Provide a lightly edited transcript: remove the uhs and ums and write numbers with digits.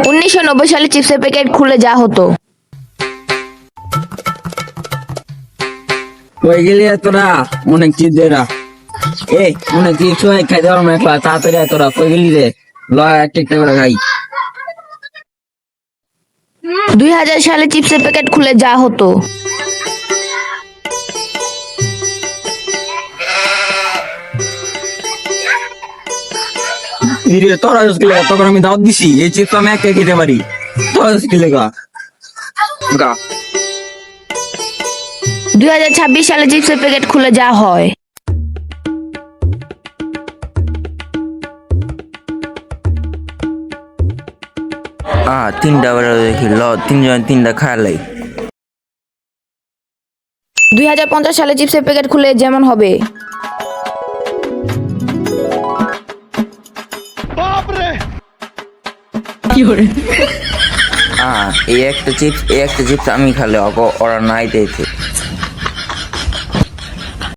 1990 সালে চিপসের প্যাকেট খুলে যা হতো। কই গেলি তোরা? অনেক চিপস দেরা এই অনেক চিপস হয় খাইতে পারবো না একলা, তাড়াতাড়ি আয় তোরা। কই গেলি রে? লয় একটা একটা করে খাই। 2000 সালে চিপসের প্যাকেট খুলে যা হতো। ইরে তোরা স্কুলে তখন আমি দাওয়াত দিছি, এই চিপস আমি একা খেতে পারি। তোরা স্কুলে গা গা 2026 সালে চিপসের প্যাকেট খুলে যা হয়। তিনটা বেলা দেখি তিনজন তিনটা খায়ালাই। 2050 সালে চিপসের প্যাকেট খুলে যেমন হবে। এই একটা চিপস আমি খালে ওরা নাই দিয়েছে।